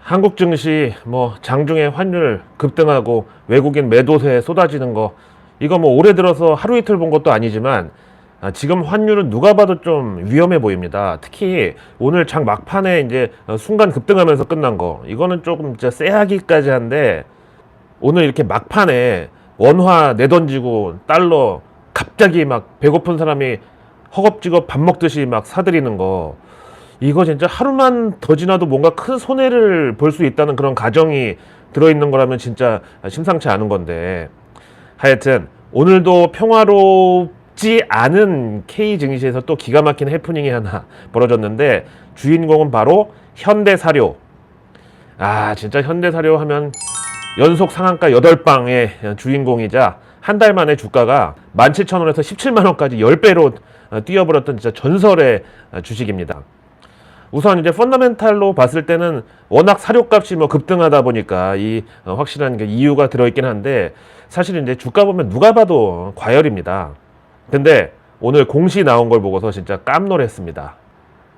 한국 증시 뭐 장중에 환율 급등하고 외국인 매도세 쏟아지는 거 이거 뭐 올해 들어서 하루 이틀 본 것도 아니지만 지금 환율은 누가 봐도 좀 위험해 보입니다. 특히 오늘 장 막판에 이제 순간 급등하면서 끝난 거 이거는 조금 진짜 쎄하기까지 한데 오늘 이렇게 막판에 원화 내던지고 달러 갑자기 막 배고픈 사람이 허겁지겁 밥 먹듯이 막 사들이는 거 이거 진짜 하루만 더 지나도 뭔가 큰 손해를 볼 수 있다는 그런 가정이 들어있는 거라면 진짜 심상치 않은 건데 하여튼 오늘도 평화롭지 않은 K 증시에서 또 기가 막힌 해프닝이 하나 벌어졌는데 주인공은 바로 현대사료. 진짜 현대사료 하면 연속 상한가 8방의 주인공이자 한 달 만에 주가가 17,000원에서 17만원까지 10배로 뛰어버렸던 진짜 전설의 주식입니다. 우선 이제 펀더멘탈로 봤을 때는 워낙 사료값이 뭐 급등하다 보니까 이 확실한 이유가 들어있긴 한데 사실 이제 주가 보면 누가 봐도 과열입니다. 근데 오늘 공시 나온 걸 보고서 진짜 깜놀했습니다.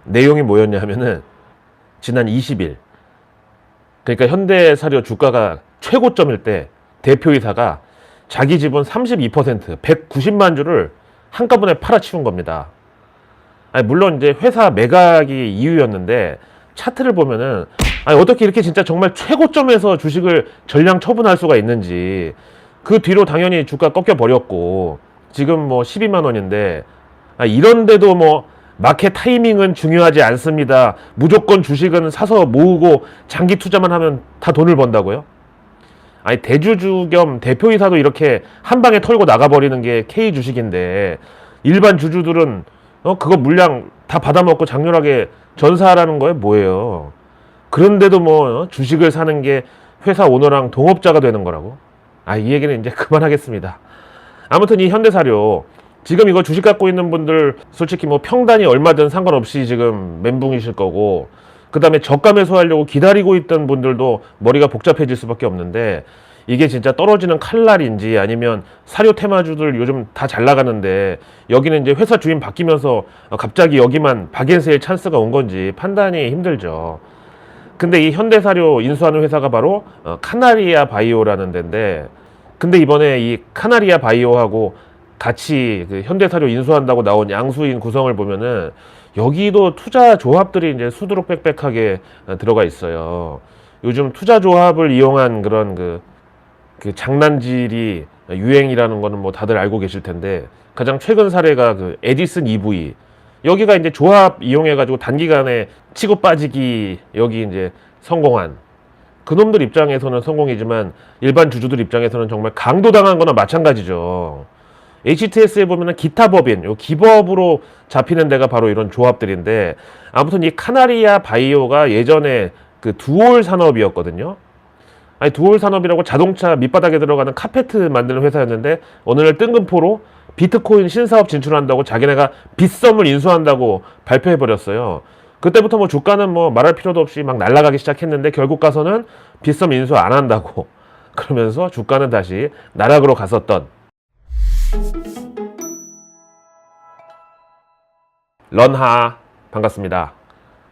내용이 뭐였냐 하면은 지난 20일 그러니까 현대사료 주가가 최고점일 때 대표이사가 자기 지분 32% 190만 주를 한꺼번에 팔아치운 겁니다. 물론 이제 회사 매각이 이유였는데 차트를 보면은 어떻게 이렇게 진짜 정말 최고점에서 주식을 전량 처분할 수가 있는지 그 뒤로 당연히 주가 꺾여 버렸고 지금 뭐 12만 원인데 이런데도 뭐 마켓 타이밍은 중요하지 않습니다. 무조건 주식은 사서 모으고 장기 투자만 하면 다 돈을 번다고요? 대주주 겸 대표이사도 이렇게 한 방에 털고 나가버리는 게 K 주식인데 일반 주주들은 그거 물량 다 받아먹고 장렬하게 전사하라는 거예요? 뭐예요? 그런데도 뭐 주식을 사는 게 회사 오너랑 동업자가 되는 거라고? 이 얘기는 이제 그만하겠습니다. 아무튼 이 현대사료 지금 이거 주식 갖고 있는 분들 솔직히 뭐 평단이 얼마든 상관없이 지금 멘붕이실 거고 그 다음에 저가 매수하려고 기다리고 있던 분들도 머리가 복잡해질 수밖에 없는데 이게 진짜 떨어지는 칼날인지 아니면 사료 테마주들 요즘 다 잘 나가는데 여기는 이제 회사 주인 바뀌면서 갑자기 여기만 박앤세일 찬스가 온 건지 판단이 힘들죠. 근데 이 현대사료 인수하는 회사가 바로 카나리아 바이오라는 데인데 근데 이번에 이 카나리아 바이오하고 같이 그 현대사료 인수한다고 나온 양수인 구성을 보면은 여기도 투자 조합들이 이제 수두룩 빽빽하게 들어가 있어요. 요즘 투자 조합을 이용한 그런 그 장난질이 유행이라는 거는 뭐 다들 알고 계실 텐데 가장 최근 사례가 그 에디슨 EV 여기가 이제 조합 이용해 가지고 단기간에 치고 빠지기 여기 이제 성공한 그놈들 입장에서는 성공이지만 일반 주주들 입장에서는 정말 강도당한 거나 마찬가지죠. HTS에 보면은 기타 법인, 요 기법으로 잡히는 데가 바로 이런 조합들인데 아무튼 이 카나리아 바이오가 예전에 그 두올 산업이었거든요. 두올 산업이라고 자동차 밑바닥에 들어가는 카페트 만드는 회사였는데 어느 날 뜬금포로 비트코인 신사업 진출한다고 자기네가 빗썸을 인수한다고 발표해버렸어요. 그때부터 뭐 주가는 뭐 말할 필요도 없이 막 날아가기 시작했는데 결국 가서는 빗썸 인수 안 한다고 그러면서 주가는 다시 나락으로 갔었던 런하 반갑습니다.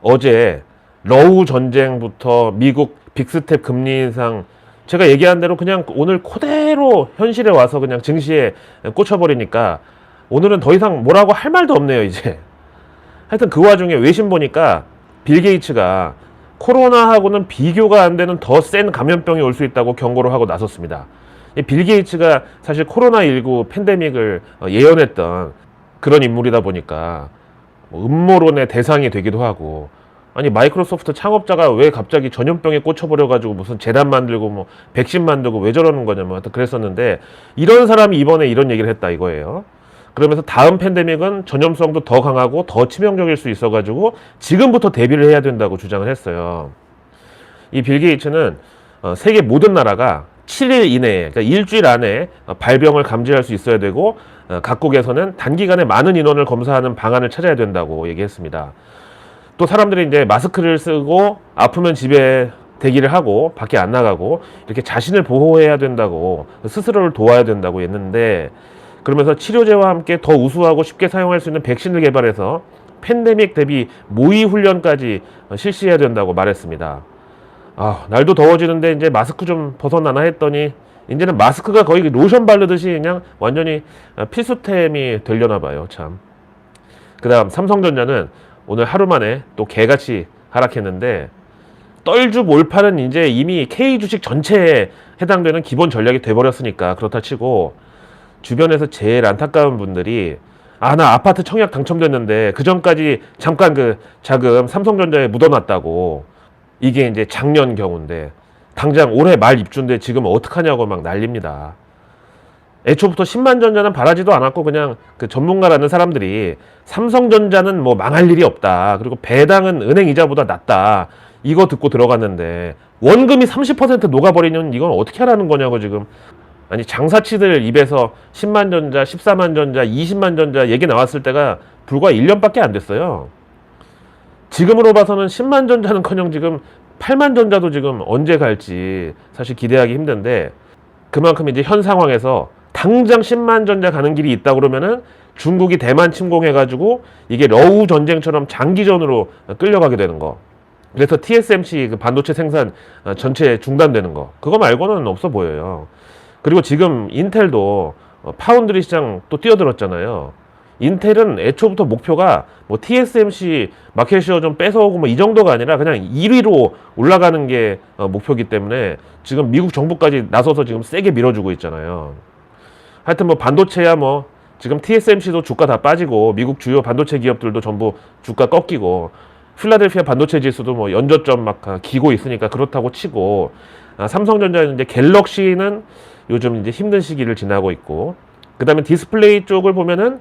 어제 러우 전쟁부터 미국 빅스텝 금리 인상 제가 얘기한 대로 그냥 오늘 그대로 현실에 와서 그냥 증시에 꽂혀버리니까 오늘은 더 이상 뭐라고 할 말도 없네요 이제. 하여튼 그 와중에 외신 보니까 빌 게이츠가 코로나하고는 비교가 안 되는 더 센 감염병이 올 수 있다고 경고를 하고 나섰습니다. 빌 게이츠가 사실 코로나19 팬데믹을 예언했던 그런 인물이다 보니까 음모론의 대상이 되기도 하고 마이크로소프트 창업자가 왜 갑자기 전염병에 꽂혀버려가지고 무슨 재단 만들고 뭐 백신 만들고 왜 저러는 거냐 뭐 하여튼 그랬었는데 이런 사람이 이번에 이런 얘기를 했다 이거예요. 그러면서 다음 팬데믹은 전염성도 더 강하고 더 치명적일 수 있어가지고 지금부터 대비를 해야 된다고 주장을 했어요. 이 빌 게이츠는 세계 모든 나라가 7일 이내에 그러니까 일주일 안에 발병을 감지할 수 있어야 되고 각국에서는 단기간에 많은 인원을 검사하는 방안을 찾아야 된다고 얘기했습니다. 또 사람들이 이제 마스크를 쓰고 아프면 집에 대기를 하고 밖에 안 나가고 이렇게 자신을 보호해야 된다고 스스로를 도와야 된다고 했는데 그러면서 치료제와 함께 더 우수하고 쉽게 사용할 수 있는 백신을 개발해서 팬데믹 대비 모의 훈련까지 실시해야 된다고 말했습니다. 날도 더워지는데 이제 마스크 좀 벗어나나 했더니 이제는 마스크가 거의 로션 바르듯이 그냥 완전히 필수템이 되려나 봐요, 참. 그다음 삼성전자는 오늘 하루 만에 또 개같이 하락했는데, 떨주 몰팔은 이제 이미 K 주식 전체에 해당되는 기본 전략이 돼버렸으니까 그렇다 치고, 주변에서 제일 안타까운 분들이 나 아파트 청약 당첨됐는데 그 전까지 잠깐 그 자금 삼성전자에 묻어놨다고, 이게 이제 작년 경우인데 당장 올해 말 입주인데 지금 어떡하냐고 막 난립니다. 애초부터 10만 전자는 바라지도 않았고 그냥 그 전문가라는 사람들이 삼성전자는 뭐 망할 일이 없다, 그리고 배당은 은행 이자보다 낮다, 이거 듣고 들어갔는데 원금이 30% 녹아버리는 이건 어떻게 하라는 거냐고 지금. 아니, 장사치들 입에서 10만 전자, 14만 전자, 20만 전자 얘기 나왔을 때가 불과 1년밖에 안 됐어요. 지금으로 봐서는 10만 전자는커녕 지금 8만 전자도 지금 언제 갈지 사실 기대하기 힘든데, 그만큼 이제 현 상황에서 당장 10만 전자 가는 길이 있다 그러면은 중국이 대만 침공해가지고 이게 러우 전쟁처럼 장기전으로 끌려가게 되는 거. 그래서 TSMC 그 반도체 생산 전체 중단되는 거, 그거 말고는 없어 보여요. 그리고 지금 인텔도 파운드리 시장 또 뛰어들었잖아요. 인텔은 애초부터 목표가 뭐 TSMC 마켓시어 좀 뺏어오고 뭐 이 정도가 아니라 그냥 1위로 올라가는 게 목표이기 때문에 지금 미국 정부까지 나서서 지금 세게 밀어주고 있잖아요. 하여튼 뭐 반도체야 뭐 지금 TSMC도 주가 다 빠지고 미국 주요 반도체 기업들도 전부 주가 꺾이고 필라델피아 반도체 지수도 뭐 연저점 막 기고 있으니까 그렇다고 치고, 삼성전자는 이제 갤럭시는 요즘 이제 힘든 시기를 지나고 있고, 그 다음에 디스플레이 쪽을 보면은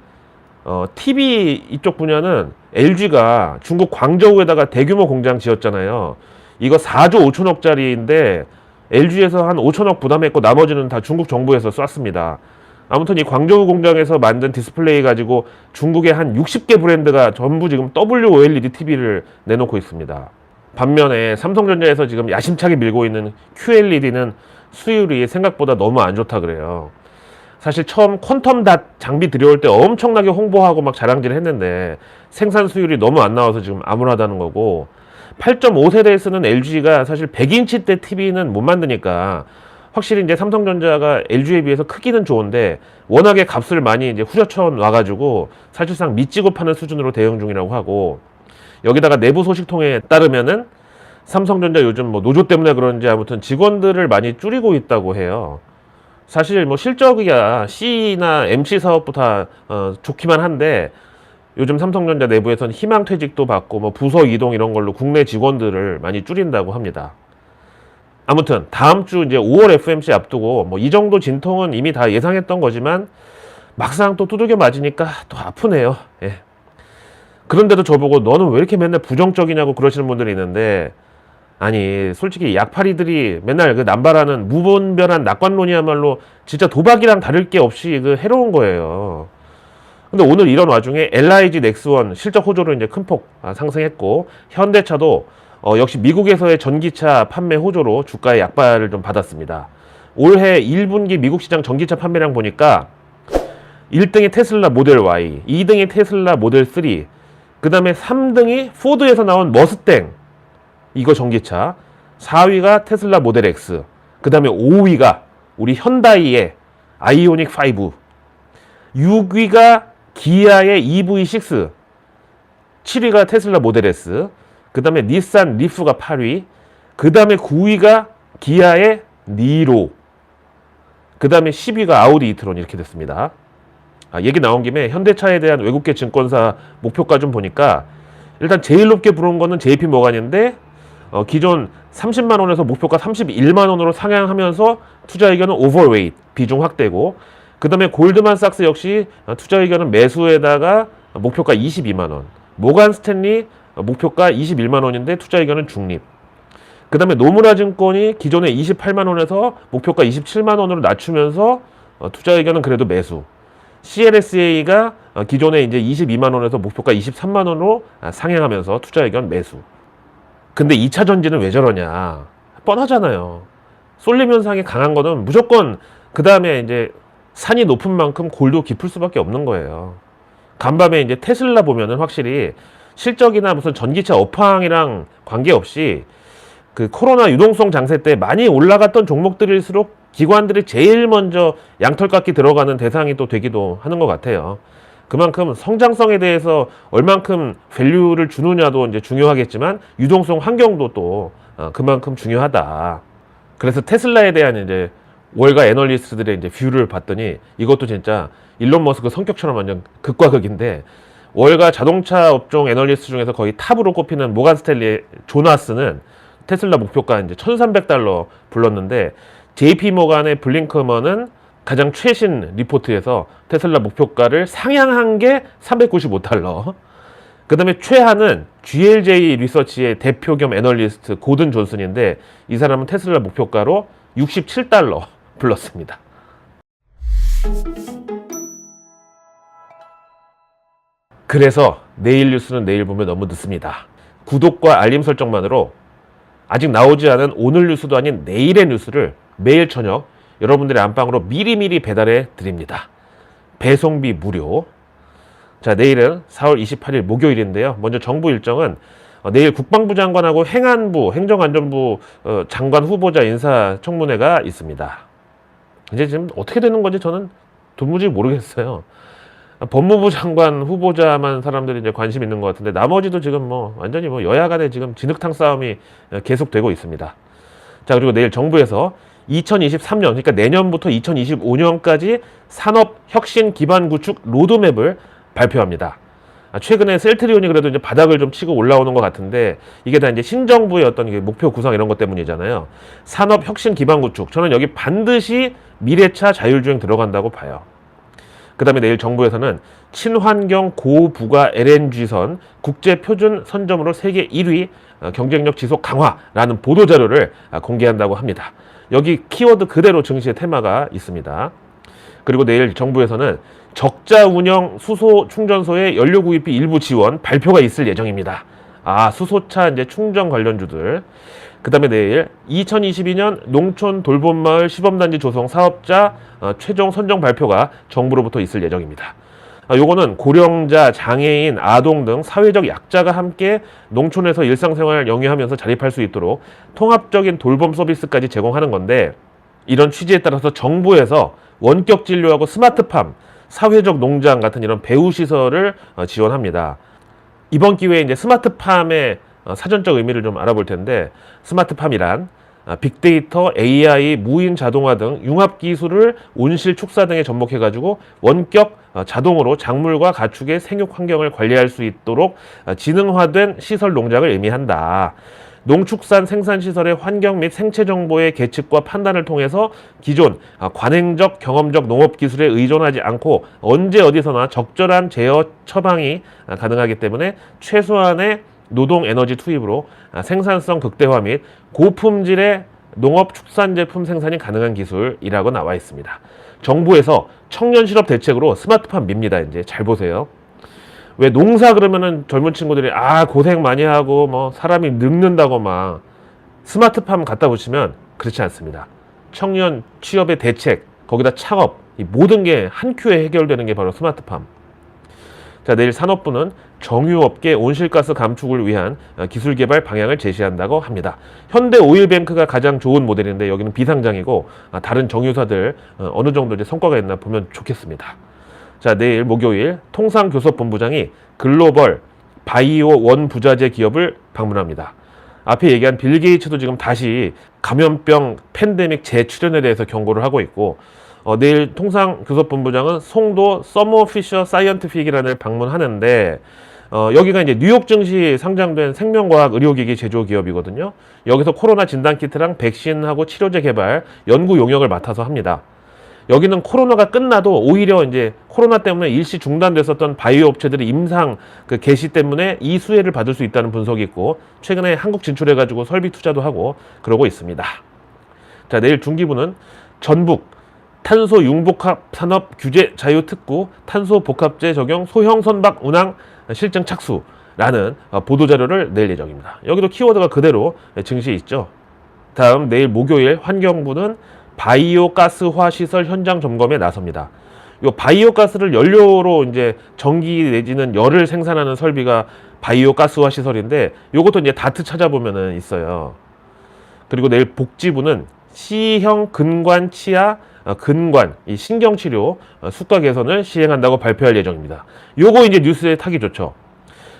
TV 이쪽 분야는 LG가 중국 광저우에다가 대규모 공장 지었잖아요. 이거 4조 5천억짜리인데 LG에서 한 5천억 부담했고 나머지는 다 중국 정부에서 쐈습니다. 아무튼 이 광저우 공장에서 만든 디스플레이 가지고 중국의 한 60개 브랜드가 전부 지금 WOLED TV를 내놓고 있습니다. 반면에 삼성전자에서 지금 야심차게 밀고 있는 QLED는 수율이 생각보다 너무 안 좋다 그래요. 사실 처음 퀀텀 닷 장비 들여올 때 엄청나게 홍보하고 막 자랑질 했는데 생산 수율이 너무 안 나와서 지금 암울하다는 거고, 8.5세대에 쓰는 LG가 사실 100인치대 TV는 못 만드니까 확실히 이제 삼성전자가 LG에 비해서 크기는 좋은데 워낙에 값을 많이 이제 후려쳐 놔가지고 사실상 미치고 파는 수준으로 대응 중이라고 하고, 여기다가 내부 소식통에 따르면은 삼성전자 요즘 뭐 노조 때문에 그런지 아무튼 직원들을 많이 줄이고 있다고 해요. 사실 뭐 실적이야 C나 MC 사업부터 좋기만 한데 요즘 삼성전자 내부에서는 희망퇴직도 받고 뭐 부서 이동 이런 걸로 국내 직원들을 많이 줄인다고 합니다. 아무튼 다음 주 이제 5월 FMC 앞두고 뭐 이 정도 진통은 이미 다 예상했던 거지만 막상 또 두들겨 맞으니까 또 아프네요. 예. 그런데도 저보고 너는 왜 이렇게 맨날 부정적이냐고 그러시는 분들이 있는데, 아니 솔직히 약파리들이 맨날 그 남발하는 무분별한 낙관론이야말로 진짜 도박이랑 다를 게 없이 그 해로운 거예요. 근데 오늘 이런 와중에 LIG 넥스원 실적 호조로 이제 큰 폭 상승했고, 현대차도 역시 미국에서의 전기차 판매 호조로 주가의 약발을 좀 받았습니다. 올해 1분기 미국 시장 전기차 판매량 보니까 1등이 테슬라 모델 Y, 2등이 테슬라 모델 3, 그 다음에 3등이 포드에서 나온 머스탱, 이거 전기차, 4위가 테슬라 모델 X, 그 다음에 5위가 우리 현다이의 아이오닉 5, 6위가 기아의 EV6, 7위가 테슬라 모델 S, 그 다음에 닛산 리프가 8위, 그 다음에 9위가 기아의 니로, 그 다음에 10위가 아우디 이트론, 이렇게 됐습니다. 얘기 나온 김에 현대차에 대한 외국계 증권사 목표가 좀 보니까 일단 제일 높게 부른 거는 JP 모간인데 기존 30만 원에서 목표가 31만 원으로 상향하면서 투자 의견은 오버웨이트, 비중 확대고, 그 다음에 골드만삭스 역시 투자 의견은 매수에다가 목표가 22만 원, 모간 스탠리 목표가 21만 원인데 투자 의견은 중립, 그 다음에 노무라 증권이 기존에 28만 원에서 목표가 27만 원으로 낮추면서 투자 의견은 그래도 매수, CLSA가 기존에 이제 22만 원에서 목표가 23만 원으로 상향하면서 투자 의견 매수. 근데 2차 전지는 왜 저러냐? 뻔하잖아요. 쏠림 현상이 강한 거는 무조건 그 다음에 이제 산이 높은 만큼 골도 깊을 수밖에 없는 거예요. 간밤에 이제 테슬라 보면은 확실히 실적이나 무슨 전기차 업황이랑 관계없이 그 코로나 유동성 장세 때 많이 올라갔던 종목들일수록 기관들이 제일 먼저 양털깎기 들어가는 대상이 또 되기도 하는 것 같아요. 그만큼 성장성에 대해서 얼만큼 밸류를 주느냐도 이제 중요하겠지만 유동성 환경도 또 그만큼 중요하다. 그래서 테슬라에 대한 이제 월가 애널리스트들의 이제 뷰를 봤더니 이것도 진짜 일론 머스크 성격처럼 완전 극과 극인데, 월가 자동차 업종 애널리스트 중에서 거의 탑으로 꼽히는 모간 스탠리의 조나스는 테슬라 목표가 이제 $1,300 불렀는데, JP 모간의 블링커먼은 가장 최신 리포트에서 테슬라 목표가를 상향한 게 $395. 그 다음에 최하는 GLJ 리서치의 대표 겸 애널리스트 고든 존슨인데, 이 사람은 테슬라 목표가로 $67 불렀습니다. 그래서 내일 뉴스는 내일 보면 너무 늦습니다. 구독과 알림 설정만으로 아직 나오지 않은 오늘 뉴스도 아닌 내일의 뉴스를 매일 저녁 여러분들의 안방으로 미리미리 배달해 드립니다. 배송비 무료. 자, 내일은 4월 28일 목요일인데요. 먼저 정부 일정은 내일 국방부 장관하고 행안부, 행정안전부 장관 후보자 인사청문회가 있습니다. 이제 지금 어떻게 되는 건지 저는 도무지 모르겠어요. 법무부 장관 후보자만 사람들이 이제 관심 있는 것 같은데, 나머지도 지금 뭐 완전히 뭐 여야 간에 지금 진흙탕 싸움이 계속되고 있습니다. 자, 그리고 내일 정부에서 2023년, 그러니까 내년부터 2025년까지 산업 혁신 기반 구축 로드맵을 발표합니다. 최근에 셀트리온이 그래도 이제 바닥을 좀 치고 올라오는 것 같은데, 이게 다 이제 신정부의 어떤 목표 구상 이런 것 때문이잖아요. 산업 혁신 기반 구축. 저는 여기 반드시 미래차 자율주행 들어간다고 봐요. 그 다음에 내일 정부에서는 친환경 고부가 LNG선 국제표준 선점으로 세계 1위 경쟁력 지속 강화라는 보도자료를 공개한다고 합니다. 여기 키워드 그대로 증시의 테마가 있습니다. 그리고 내일 정부에서는 적자 운영 수소 충전소의 연료 구입비 일부 지원 발표가 있을 예정입니다. 수소차 이제 충전 관련주들. 그 다음에 내일 2022년 농촌 돌봄마을 시범단지 조성 사업자 최종 선정 발표가 정부로부터 있을 예정입니다. 요거는 고령자, 장애인, 아동 등 사회적 약자가 함께 농촌에서 일상생활을 영위하면서 자립할 수 있도록 통합적인 돌봄 서비스까지 제공하는 건데, 이런 취지에 따라서 정부에서 원격 진료하고 스마트팜, 사회적 농장 같은 이런 배후 시설을 지원합니다. 이번 기회에 이제 스마트팜의 사전적 의미를 좀 알아볼 텐데, 스마트팜이란 빅데이터, AI, 무인 자동화 등 융합 기술을 온실 축사 등에 접목해가지고 원격 자동으로 작물과 가축의 생육 환경을 관리할 수 있도록 지능화된 시설 농장을 의미한다. 농축산 생산시설의 환경 및 생체 정보의 계측과 판단을 통해서 기존 관행적 경험적 농업기술에 의존하지 않고 언제 어디서나 적절한 제어 처방이 가능하기 때문에 최소한의 노동 에너지 투입으로 생산성 극대화 및 고품질의 농업 축산 제품 생산이 가능한 기술이라고 나와 있습니다. 정부에서 청년 실업 대책으로 스마트팜 밉니다. 이제 잘 보세요. 왜 농사 그러면은 젊은 친구들이 고생 많이 하고 뭐 사람이 늙는다고 막, 스마트팜 갖다 붙이면 그렇지 않습니다. 청년 취업의 대책, 거기다 창업, 이 모든 게 한 큐에 해결되는 게 바로 스마트팜. 자, 내일 산업부는 정유업계 온실가스 감축을 위한 기술 개발 방향을 제시한다고 합니다. 현대오일뱅크가 가장 좋은 모델인데 여기는 비상장이고, 다른 정유사들 어느 정도 이제 성과가 있나 보면 좋겠습니다. 자, 내일 목요일 통상교섭본부장이 글로벌 바이오 원부자재 기업을 방문합니다. 앞에 얘기한 빌 게이츠도 지금 다시 감염병 팬데믹 재출현에 대해서 경고를 하고 있고, 내일 통상교섭본부장은 송도 서머피셔 사이언티픽이라는 방문하는데, 여기가 이제 뉴욕 증시 상장된 생명과학 의료기기 제조 기업이거든요. 여기서 코로나 진단키트랑 백신하고 치료제 개발, 연구 용역을 맡아서 합니다. 여기는 코로나가 끝나도 오히려 이제 코로나 때문에 일시 중단됐었던 바이오 업체들이 임상 개시 때문에 이 수혜를 받을 수 있다는 분석이 있고, 최근에 한국 진출해가지고 설비 투자도 하고 그러고 있습니다. 자, 내일 중기부는 전북 탄소 융복합 산업 규제 자유 특구 탄소 복합제 적용 소형 선박 운항 실증 착수라는 보도자료를 낼 예정입니다. 여기도 키워드가 그대로 증시에 있죠. 다음 내일 목요일 환경부는 바이오 가스화 시설 현장 점검에 나섭니다. 이 바이오 가스를 연료로 이제 전기 내지는 열을 생산하는 설비가 바이오 가스화 시설인데, 요것도 이제 다트 찾아보면은 있어요. 그리고 내일 복지부는 C형 근관 치아 근관 이 신경치료 수가 개선을 시행한다고 발표할 예정입니다. 요거 이제 뉴스에 타기 좋죠.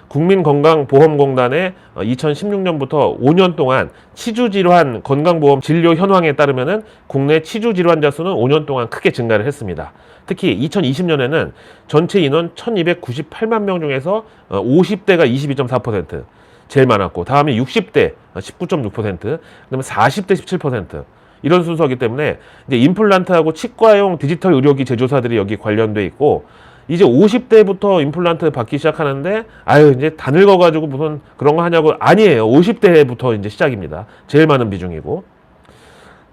국민건강보험공단의 2016년부터 5년 동안 치주질환 건강보험 진료 현황에 따르면은 국내 치주질환자 수는 5년 동안 크게 증가를 했습니다. 특히 2020년에는 전체 인원 1298만 명 중에서 50대가 22.4%, 제일 많았고, 다음에 60대 19.6%, 그다음에 40대 17%. 이런 순서이기 때문에 이제 임플란트하고 치과용 디지털 의료기 제조사들이 여기 관련돼 있고, 이제 50대부터 임플란트 받기 시작하는데, 아유 이제 다 늙어가지고 무슨 그런 거 하냐고. 아니에요. 50대부터 이제 시작입니다. 제일 많은 비중이고.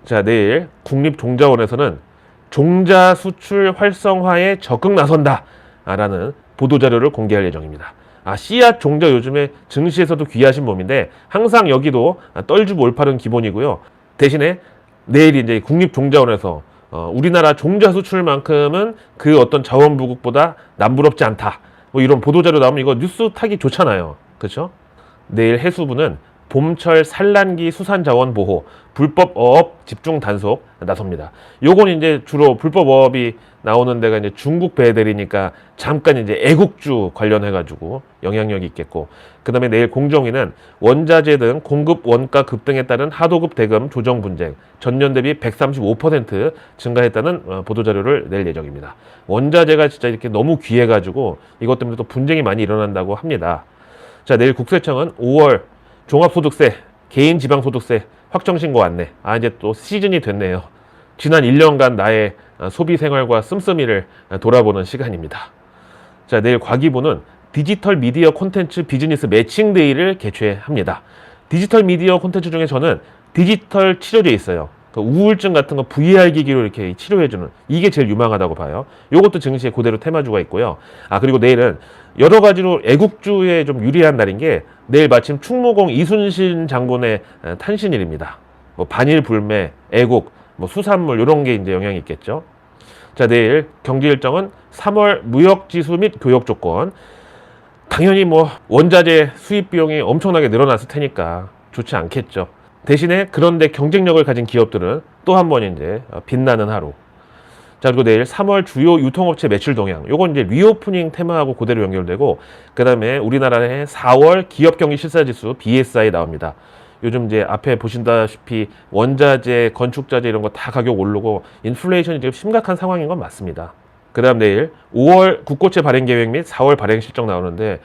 자, 내일 국립종자원에서는 종자 수출 활성화에 적극 나선다 라는 보도자료를 공개할 예정입니다. 씨앗 종자 요즘에 증시에서도 귀하신 몸인데 항상 여기도 떨주고 올팔은 기본이고요. 대신에 내일 이제 국립종자원에서 우리나라 종자 수출만큼은 그 어떤 자원부국보다 남부럽지 않다, 뭐 이런 보도자료 나오면 이거 뉴스 타기 좋잖아요. 그렇죠? 내일 해수부는 봄철 산란기 수산자원 보호, 불법 어업 집중 단속 나섭니다. 요건 이제 주로 불법 어업이 나오는 데가 이제 중국 배들이니까 잠깐 이제 애국주 관련해가지고 영향력이 있겠고, 그 다음에 내일 공정위는 원자재 등 공급 원가 급등에 따른 하도급 대금 조정 분쟁 전년 대비 135% 증가했다는 보도자료를 낼 예정입니다. 원자재가 진짜 이렇게 너무 귀해가지고 이것 때문에 또 분쟁이 많이 일어난다고 합니다. 자, 내일 국세청은 5월 종합소득세, 개인지방소득세 확정신고 안내. 이제 또 시즌이 됐네요. 지난 1년간 나의 소비 생활과 씀씀이를 돌아보는 시간입니다. 자, 내일 과기부는 디지털 미디어 콘텐츠 비즈니스 매칭 데이를 개최합니다. 디지털 미디어 콘텐츠 중에 저는 디지털 치료제 있어요. 그 우울증 같은 거 VR 기기로 이렇게 치료해주는, 이게 제일 유망하다고 봐요. 요것도 증시에 그대로 테마주가 있고요. 그리고 내일은 여러 가지로 애국주에 좀 유리한 날인 게, 내일 마침 충무공 이순신 장군의 탄신일입니다. 뭐 반일 불매, 애국, 뭐 수산물 이런 게 이제 영향이 있겠죠. 자, 내일 경제 일정은 3월 무역 지수 및 교역 조건. 당연히 뭐 원자재 수입 비용이 엄청나게 늘어났을 테니까 좋지 않겠죠. 대신에 그런데 경쟁력을 가진 기업들은 또 한 번 이제 빛나는 하루. 자, 그리고 내일 3월 주요 유통업체 매출 동향. 요건 이제 리오프닝 테마하고 그대로 연결되고, 그 다음에 우리나라의 4월 기업경기 실사지수 BSI 나옵니다. 요즘 이제 앞에 보신다시피 원자재, 건축자재 이런 거 다 가격 오르고 인플레이션이 지금 심각한 상황인 건 맞습니다. 그 다음 내일 5월 국고채 발행 계획 및 4월 발행 실적 나오는데,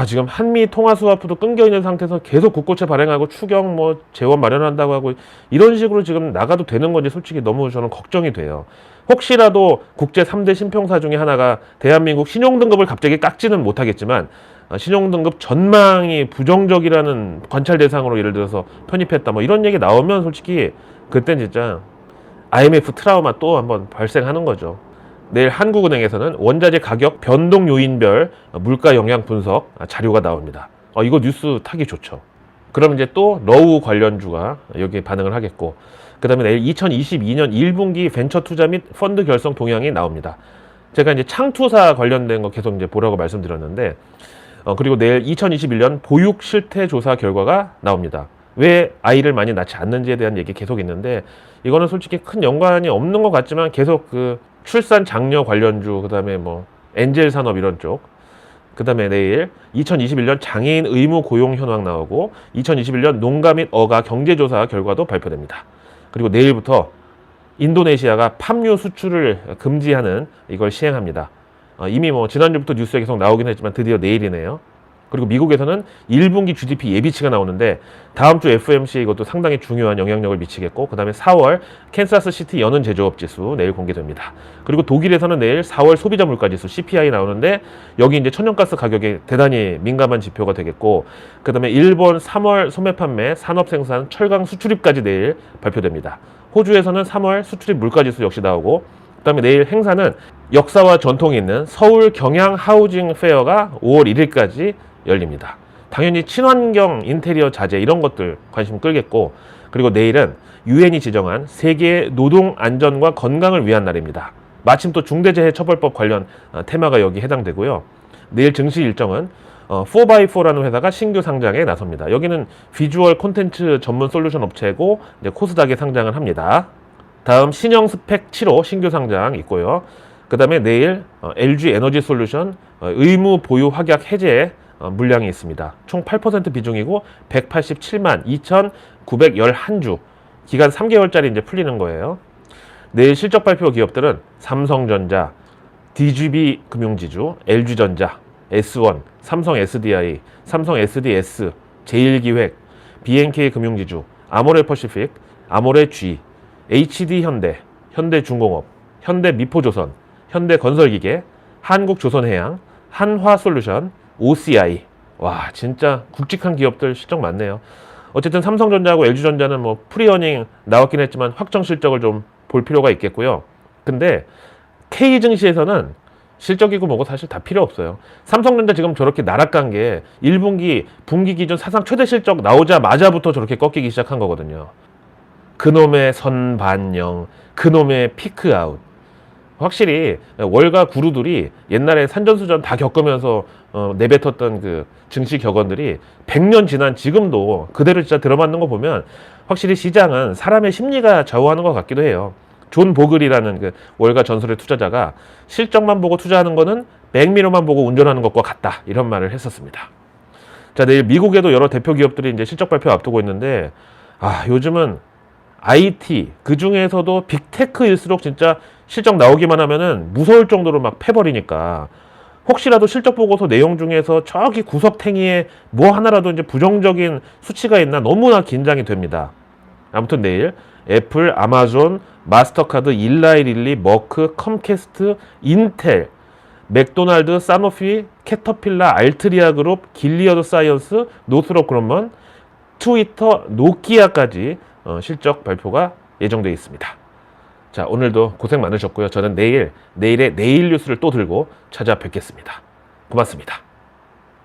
지금 한미 통화 스와프도 끊겨 있는 상태에서 계속 국고채 발행하고 추경 뭐 재원 마련한다고 하고 이런 식으로 지금 나가도 되는 건지 솔직히 너무 저는 걱정이 돼요. 혹시라도 국제 3대 신평사 중에 하나가 대한민국 신용등급을 갑자기 깎지는 못하겠지만 신용등급 전망이 부정적이라는 관찰 대상으로 예를 들어서 편입했다 뭐 이런 얘기 나오면 솔직히 그땐 진짜 IMF 트라우마 또 한번 발생하는 거죠. 내일 한국은행에서는 원자재 가격 변동 요인별 물가 영향 분석 자료가 나옵니다. 이거 뉴스 타기 좋죠. 그럼 이제 또 러우 관련주가 여기에 반응을 하겠고, 그 다음에 내일 2022년 1분기 벤처 투자 및 펀드 결성 동향이 나옵니다. 제가 이제 창투사 관련된 거 계속 이제 보라고 말씀드렸는데, 그리고 내일 2021년 보육 실태 조사 결과가 나옵니다. 왜 아이를 많이 낳지 않는지에 대한 얘기 계속 있는데, 이거는 솔직히 큰 연관이 없는 것 같지만 계속 그 출산 장려 관련주, 그 다음에 뭐 엔젤 산업 이런 쪽, 그 다음에 내일 2021년 장애인 의무 고용 현황 나오고 2021년 농가 및 어가 경제조사 결과도 발표됩니다. 그리고 내일부터 인도네시아가 팜유 수출을 금지하는 이걸 시행합니다. 이미 뭐 지난주부터 뉴스에 계속 나오긴 했지만 드디어 내일이네요. 그리고 미국에서는 1분기 GDP 예비치가 나오는데 다음 주 FOMC 이것도 상당히 중요한 영향력을 미치겠고, 그 다음에 4월 캔사스 시티 여는 제조업 지수 내일 공개됩니다. 그리고 독일에서는 내일 4월 소비자 물가 지수 CPI 나오는데 여기 이제 천연가스 가격에 대단히 민감한 지표가 되겠고, 그 다음에 일본 3월 소매 판매, 산업 생산, 철강 수출입까지 내일 발표됩니다. 호주에서는 3월 수출입 물가 지수 역시 나오고, 그 다음에 내일 행사는 역사와 전통이 있는 서울 경양 하우징 페어가 5월 1일까지 열립니다. 당연히 친환경 인테리어 자재 이런 것들 관심 끌겠고, 그리고 내일은 유엔이 지정한 세계 노동 안전과 건강을 위한 날입니다. 마침 또 중대재해처벌법 관련 테마가 여기 해당되고요. 내일 증시 일정은 4x4라는 회사가 신규 상장에 나섭니다. 여기는 비주얼 콘텐츠 전문 솔루션 업체고 이제 코스닥에 상장을 합니다. 다음 신형 스펙 7호 신규 상장 있고요. 그 다음에 내일 LG 에너지 솔루션 의무 보유 확약 해제 물량이 있습니다. 총 8% 비중이고 187만 2,911주 기간 3개월짜리 이제 풀리는 거예요. 내일 실적 발표 기업들은 삼성전자, DGB 금융지주, LG전자, S1, 삼성 SDI, 삼성 SDS, 제일기획, BNK 금융지주, 아모레퍼시픽, 아모레G, HD현대, 현대중공업, 현대미포조선, 현대건설기계, 한국조선해양, 한화솔루션, OCI. 와, 진짜 굵직한 기업들 실적 많네요. 어쨌든 삼성전자하고 LG전자는 뭐 프리어닝 나왔긴 했지만 확정 실적을 좀 볼 필요가 있겠고요. 근데 K증시에서는 실적이고 뭐고 사실 다 필요 없어요. 삼성전자 지금 저렇게 나락간 게 1분기, 분기 기준 사상 최대 실적 나오자마자부터 저렇게 꺾이기 시작한 거거든요. 그놈의 선반영, 그놈의 피크아웃. 확실히 월가 구루들이 옛날에 산전수전 다 겪으면서 내뱉었던 그 증시 격언들이 100년 지난 지금도 그대로 진짜 들어맞는 거 보면 확실히 시장은 사람의 심리가 좌우하는 것 같기도 해요. 존 보글이라는 그 월가 전설의 투자자가 실적만 보고 투자하는 거는 백미러만 보고 운전하는 것과 같다, 이런 말을 했었습니다. 자, 내일 미국에도 여러 대표 기업들이 이제 실적 발표 앞두고 있는데 요즘은 IT 그 중에서도 빅테크일수록 진짜 실적 나오기만 하면은 무서울 정도로 막 패버리니까 혹시라도 실적 보고서 내용 중에서 저기 구석탱이에 뭐 하나라도 이제 부정적인 수치가 있나 너무나 긴장이 됩니다. 아무튼 내일 애플, 아마존, 마스터카드, 일라이릴리, 머크, 컴캐스트, 인텔, 맥도날드, 사노피, 캐터필라, 알트리아 그룹, 길리어드 사이언스, 노스롭 그룹먼, 트위터, 노키아까지 실적 발표가 예정되어 있습니다. 자, 오늘도 고생 많으셨고요. 저는 내일의 내일 뉴스를 또 들고 찾아뵙겠습니다. 고맙습니다.